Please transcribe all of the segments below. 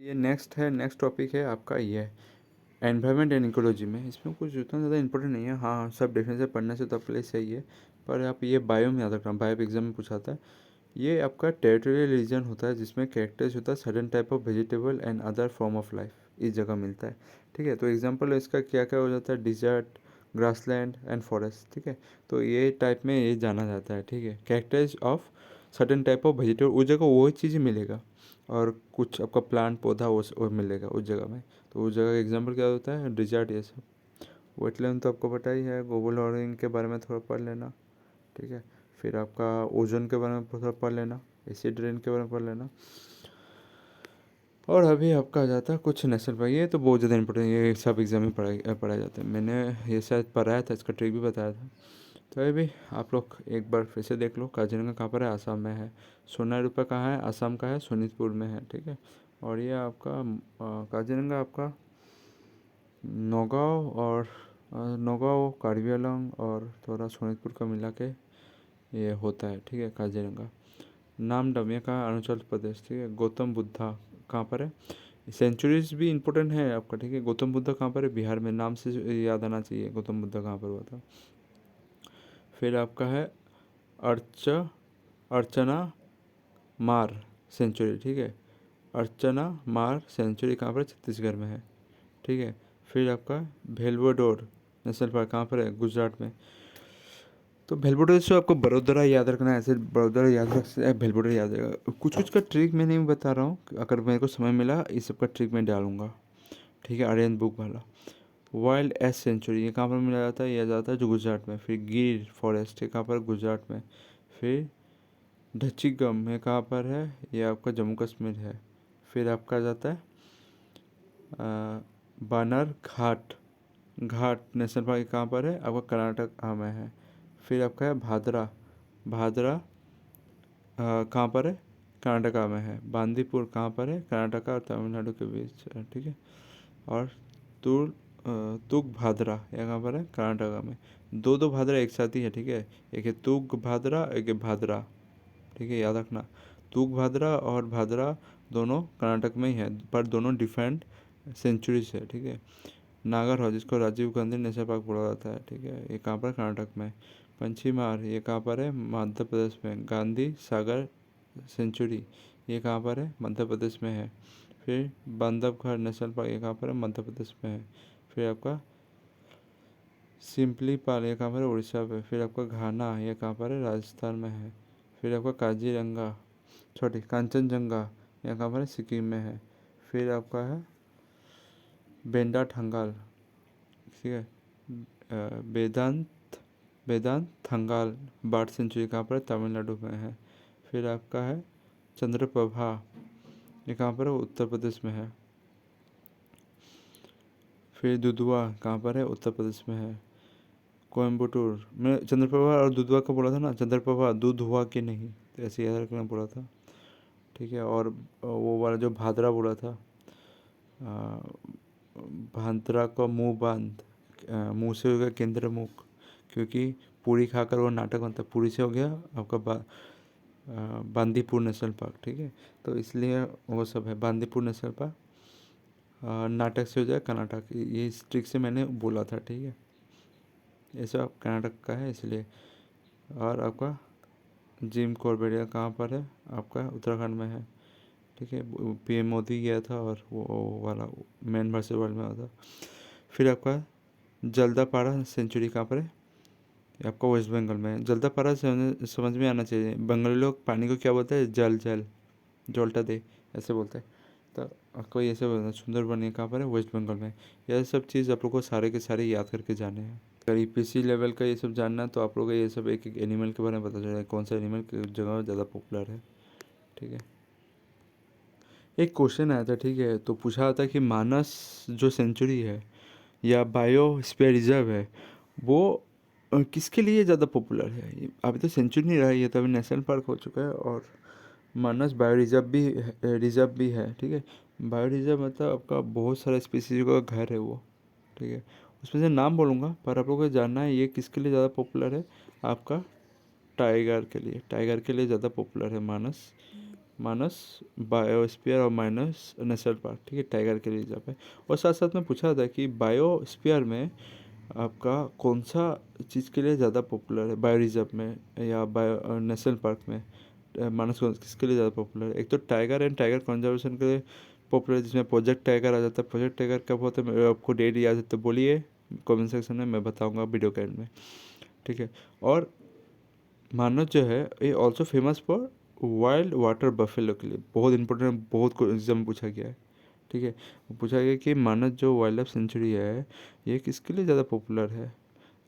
ये next topic है आपका ये एनवायरनमेंट एंड इकोलॉजी में। इसमें कुछ उतना ज़्यादा इंपॉर्टेंट नहीं है, हाँ सब डेफिनेशन पढ़ने से तो आपके लिए सही है, पर आप ये बायो में याद रखना, बायो एग्जाम में पूछा था। ये आपका टेरिटोरियल रीजन होता है जिसमें कैरेक्टर्स होता है sudden type of vegetable and other form of life, इस जगह मिलता है। ठीक है, तो एग्जांपल इसका क्या क्या हो जाता है, डिजर्ट, ग्रासलैंड एंड फॉरेस्ट। ठीक है, तो ये टाइप में ये जाना जाता है। ठीक है, characters of sudden type of vegetable, उस जगह वही चीज़ मिलेगा, और कुछ आपका प्लांट पौधा वो मिलेगा उस जगह में। तो उस जगह का एग्जाम्पल क्या होता है, डिजर्ट ये सब। वेटलैंड तो आपको पता ही है, ग्लोबल वार्मिंग के बारे में थोड़ा पढ़ लेना। ठीक है, फिर आपका ओजोन के बारे में थोड़ा पढ़ लेना, एसिड रेन के बारे में पढ़ लेना। और अभी आपका आ जाता है कुछ नेशनल पार्क, ये तो बहुत ज़्यादा इंपॉर्टेंट, ये सब एग्जाम में पढ़ाया जाता है, मैंने ये शायद पढ़ाया था, इसका ट्रिक भी बताया था। तो ये भी आप लोग एक बार फिर से देख लो। काजीरंगा कहाँ पर है, आसाम में है। सोनारूपा कहाँ है, आसाम का है, सोनीतपुर में है। ठीक है, और ये आपका काजीरंगा आपका नौगांव और नौगांव, कार्बी आंगलॉन्ग और थोड़ा सोनीतपुर का मिला के ये होता है। ठीक है, काजीरंगा। नामदम ये कहाँ है, अरुणाचल प्रदेश। ठीक है, गौतम बुद्धा कहाँ पर है, सेंचुरीज भी इंपॉर्टेंट है आपका। ठीक है, गौतम बुद्धा कहाँ पर है, बिहार में, नाम से याद आना चाहिए गौतम बुद्धा कहाँ पर हुआ था। फिर आपका है अर्च अर्चना मार सेंचुरी। ठीक है, अर्चना मार सेंचुरी कहाँ पर है, छत्तीसगढ़ में है। ठीक है, फिर आपका भेलवडोर नेशनल पार्क कहाँ पर है, गुजरात में। तो भेलवडोर से आपको बड़ोदरा याद रखना है, ऐसे बड़ोदरा याद रख, भेलवडोर याद रहेगा। कुछ कुछ का ट्रिक मैं नहीं बता रहा हूँ, अगर मेरे को समय मिला इस सब का ट्रिक मैं डालूंगा। ठीक है, आर्यन बुक वाला। वाइल्ड एस सेंचुरी ये कहाँ पर मिला जाता है, यह जाता है जो गुजरात में। फिर गिर फॉरेस्ट ये कहाँ पर, गुजरात में। फिर ढचिगम ये कहाँ पर है, ये आपका जम्मू कश्मीर है। फिर आपका जाता है बानर घाट घाट नेशनल पार्क कहाँ पर है, आपका कर्नाटक में है। फिर आपका है भादरा भादरा कहाँ पर है, कर्नाटका में है। बांदीपुर कहाँ पर है, कर्नाटका और तमिलनाडु के बीच है। ठीक है, और तुर तुग भादरा यह कहाँ पर है, कर्नाटका में। दो दो भादरा एक साथ ही है। ठीक है, एक है तुग भादरा, एक है भादरा। ठीक है, याद रखना, तुग भादरा और भादरा दोनों कर्नाटक में ही है, पर दोनों डिफरेंट सेंचुरीज है। ठीक है, नागरहोल जिसको राजीव गांधी नेशनल पार्क बोला जाता है। ठीक है, ये कहाँ पर, कर्नाटक में। पंचीमार ये कहाँ पर है, मध्य प्रदेश में। गांधी सागर सेंचुरी ये कहाँ पर है, मध्य प्रदेश में है। फिर बांधवगढ़ नेशनल पार्क ये कहाँ पर है, मध्य प्रदेश में है। फिर आपका सिंपली पाल ये कहाँ पर है, उड़ीसा में। फिर आपका घाना ये कहाँ पर है, राजस्थान में है। फिर आपका काजीरंगा छोटी कांचनजंगा ये कहाँ पर है, सिक्किम में है। फिर आपका है बेंडा ठंगाल। ठीक है, वेदांत वेदांत थंगाल बर्ड सेंचुरी कहाँ पर है, तमिलनाडु में है। फिर आपका है चंद्रप्रभा ये कहाँ पर है, उत्तर प्रदेश में है। फिर दुधवा कहाँ पर है, उत्तर प्रदेश में है। कोयम्बटूर मैं चंद्रप्रभा और दुधवा का बोला था ना, चंद्रप्रभा दूध हुआ कि नहीं, तो ऐसे याद रखना बोला था। ठीक है, और वो वाला जो भादरा बोला था, भाद्रा का मुंह बांध, मुंह से हो गया केंद्र मुख, क्योंकि पूरी खाकर वो नाटक बनता, पूरी से हो गया आपका बांदीपुर नेशनल पार्क। ठीक है, तो इसलिए वो सब है, बांदीपुर नेशनल पार्क नाटक से हो जाए कर्नाटक, ये इस ट्रिक से मैंने बोला था। ठीक है, ये सब कर्नाटक का है इसलिए। और आपका जिम कॉर्बेट कहाँ पर है, आपका उत्तराखंड में है। ठीक है, पीएम मोदी गया था और वो वाला मैन वर्सेस वर्ल्ड में था। फिर आपका जल्दापाड़ा सेंचुरी कहाँ पर है, ये आपका वेस्ट बंगाल में है। जल्दापाड़ा से समझ में आना चाहिए, बंगाली लोग पानी को क्या बोलते हैं, जल जल जोल्टा दे ऐसे बोलते हैं। तो आपको ये सब सुंदरबन कहाँ पर है, वेस्ट बंगाल में। यह सब चीज़ आप लोग को सारे के सारे याद करके जाने हैं। अगर ईपीसी लेवल का ये सब जानना है तो आप लोग को ये सब एक एक एनिमल के बारे में पता चलेगा, कौन सा एनिमल किस जगह ज़्यादा पॉपुलर है। ठीक है, एक क्वेश्चन आया था। ठीक है, तो पूछा था कि मानस जो सेंचुरी है या बायोस्फीयर रिजर्व है वो किसके लिए ज़्यादा पॉपुलर है। अभी तो सेंचुरी नहीं रहा, ये तो अभी नेशनल पार्क हो चुका है, और मानस बायो रिजर्व भी है। ठीक है, बायो रिजर्व मतलब आपका बहुत सारा स्पीसीज का घर है वो। ठीक है, उसमें से नाम बोलूँगा, पर आप लोगों को जानना है ये किसके लिए ज़्यादा पॉपुलर है, आपका टाइगर के लिए ज़्यादा पॉपुलर है मानस मानस बायोस्फीयर और मानस नेशनल पार्क, ठीक है, टाइगर के लिए रिजर्व है। और साथ साथ में पूछा था कि बायोस्फीयर में आपका कौन सा चीज़ के लिए ज़्यादा पॉपुलर है, बायो रिजर्व में या बायो नेशनल पार्क में, मानस किसके लिए ज़्यादा पॉपुलर है। एक तो टाइगर एंड टाइगर कंजर्वेशन के लिए पॉपुलर है, जिसमें प्रोजेक्ट टाइगर आ जाता है। प्रोजेक्ट टाइगर कब होता है, आपको डेट याद है तो बोलिए कमेंट सेक्शन में, मैं बताऊंगा वीडियो के एंड में, ठीक है। और मानस जो है ये also famous for wild water buffalo के लिए, बहुत इंपॉर्टेंट, बहुत को एग्जाम पूछा गया है, ठीक है। पूछा गया कि मानस जो वाइल्ड लाइफ सेंचुरी है ये किसके लिए ज़्यादा पॉपुलर है।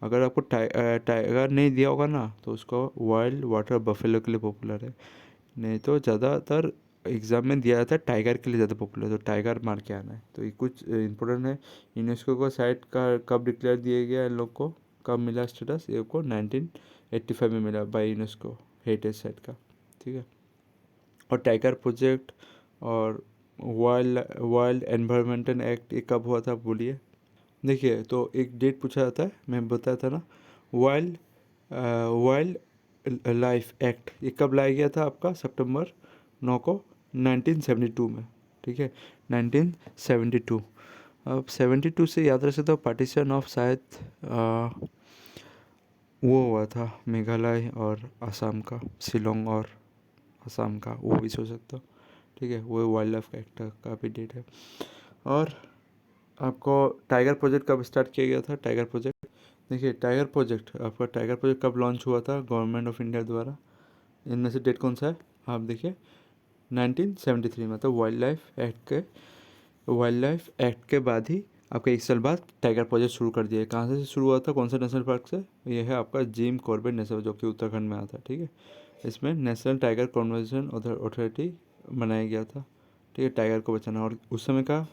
अगर आपको टाइगर नहीं दिया होगा ना तो उसको वाइल्ड वाटर बफेलो के लिए पॉपुलर है, नहीं तो ज़्यादातर एग्ज़ाम में दिया जाता है टाइगर के लिए ज़्यादा पॉपुलर है, तो टाइगर मार के आना है। तो ये कुछ इंपॉर्टेंट है। यूनेस्को को साइट का कब डिक्लेयर दिया गया इन लोग को, कब मिला स्टेटस, ये को 1985 में मिला बाय यूनेस्को हेरिटेज साइट का, ठीक है। और टाइगर प्रोजेक्ट और वाइल्ड वाइल्ड एनवायरमेंटल एक्ट ये कब हुआ था बोलिए। देखिए तो एक डेट पूछा जाता है, मैं बताया था ना, वाइल्ड वाइल्ड लाइफ एक्ट ये कब लाया गया था आपका, सितंबर 9 को 1972 में, ठीक है, 1972। अब 72 से याद रख सकते हो, पार्टीशन ऑफ शायद वो हुआ था मेघालय और असम का, शिलोंग और असम का, वो भी सोच सकते हो, ठीक है। वो वाइल्ड लाइफ एक्ट का भी डेट है। और आपको टाइगर प्रोजेक्ट कब स्टार्ट किया गया था, टाइगर प्रोजेक्ट, देखिए टाइगर प्रोजेक्ट आपका, टाइगर प्रोजेक्ट कब लॉन्च हुआ था गवर्नमेंट ऑफ इंडिया द्वारा, इनमें से डेट कौन सा है, आप देखिए 1973, मतलब वाइल्ड लाइफ एक्ट के बाद ही आपका 1 साल बाद टाइगर प्रोजेक्ट शुरू कर दिया। कहाँ से शुरू हुआ था, कौन सा नेशनल पार्क से, ये है आपका जिम कॉर्बेट नेशनल, जो कि उत्तराखंड में आता है, ठीक है। इसमें नेशनल टाइगर कन्वर्जेशन अथॉरिटी बनाया गया था, ठीक है, टाइगर को बचाना। और उस समय का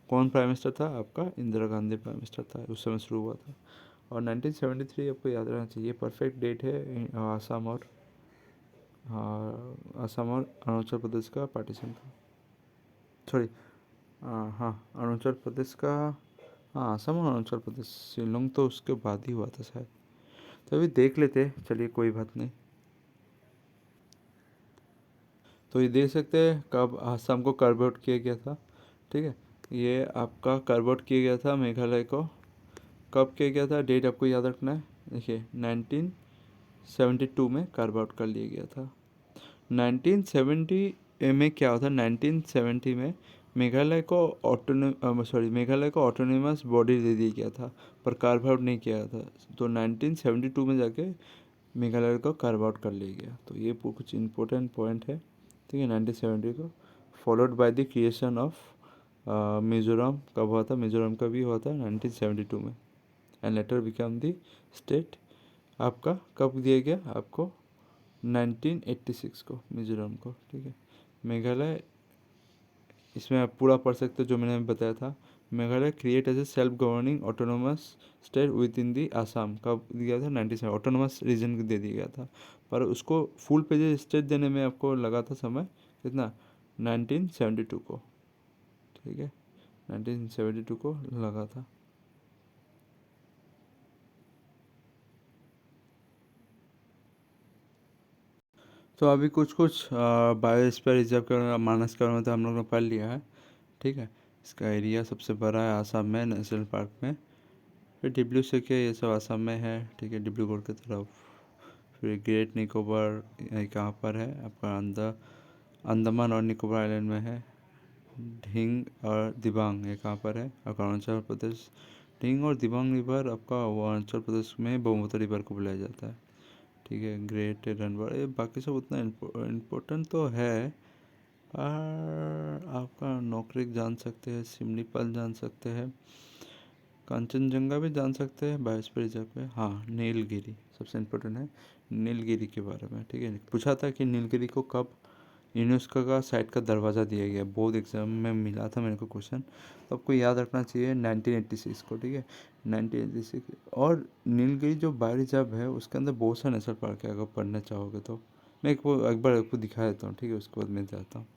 कौन प्राइम मिनिस्टर था आपका, इंदिरा गांधी प्राइम मिनिस्टर था, उस समय शुरू हुआ था। और 1973 आपको याद रहना चाहिए, परफेक्ट डेट है। आसाम और असम और अरुणाचल प्रदेश का पार्टीशन का, सॉरी, हाँ अरुणाचल प्रदेश का, हाँ असम और अरुणाचल प्रदेश, शिलोंग तो उसके बाद ही हुआ था शायद। तो अभी देख लेते, चलिए कोई बात नहीं। तो ये देख सकते हैं कब असम को कार्व आउट किया गया था, ठीक है। ये आपका कार्व आउट किया गया था मेघालय को, कब किया गया था, डेट आपको याद रखना है। देखिए 1972 में कार्व आउट कर लिया गया था। 1970 में क्या हुआ था, 1970 में मेघालय को ऑटोनोमस बॉडी दे दिया गया था, पर कार्व आउट नहीं किया था। तो 1972 में जाके मेघालय को कार्व आउट कर लिया गया। तो ये कुछ इंपॉर्टेंट पॉइंट है, ठीक है। 1970 को followed by the creation of Mizoram, कब हुआ था, मिजोरम का भी हुआ था 1972 में, and later become the state. आपका कब दिया गया आपको, 1986 को मिजोरम को, ठीक है। मेघालय, इसमें आप पूरा पढ़ सकते हो जो मैंने बताया था। Meghalaya create as a self governing autonomous state within the Assam, कब दिया था, 97, ऑटोनोमस रीजन को दे दिया गया था। पर उसको फुल पेज स्टेट देने में आपको लगा था समय कितना, 1972 को, ठीक है, 1972 को लगा था। तो अभी कुछ कुछ बायोस्फीयर रिजर्व के बारे में, मानस के बारे में तो हम लोग ने पढ़ लिया है, ठीक है। इसका एरिया सबसे बड़ा है आसाम में नेशनल पार्क में। फिर डिब्लू से के ये सब आसाम में है, ठीक है, डिब्रूगढ़ की तरफ। फिर ग्रेट निकोबार ये कहाँ पर है आपका, अंडमान और निकोबार आइलैंड में है। ढिंग और दिबांग ये कहाँ पर है आपका, अरुणाचल प्रदेश। ढिंग और दिबांग रिवर आपका वो अरुणाचल प्रदेश में ब्रह्मपुत्र रिवर को बुलाया जाता है, ठीक है। ग्रेट रनवर, ये बाकी सब उतना इम्पोर्टेंट तो है, पर आपका नोकरेक जान सकते हैं, सिमलीपाल जान सकते हैं, कंचनजंगा भी जान सकते हैं बायोस्फीयर रिजर्व पे। हाँ नीलगिरी सबसे इम्पोर्टेंट है, नीलगिरी के बारे में, ठीक है। पूछा था कि नीलगिरी को कब यूनेस्को का साइट का दरवाज़ा दिया गया, बोर्ड एग्जाम में मिला था मेरे को क्वेश्चन, तो आपको याद रखना चाहिए 1986 को, ठीक है, 1986। और नीलगिरी जो बायो रिजर्व है उसके अंदर बहुत सारे नेशनल पार्क है, अगर पढ़ना चाहोगे तो मैं एक बार आपको दिखा देता हूँ, ठीक है, उसके बाद मैं जाता हूँ।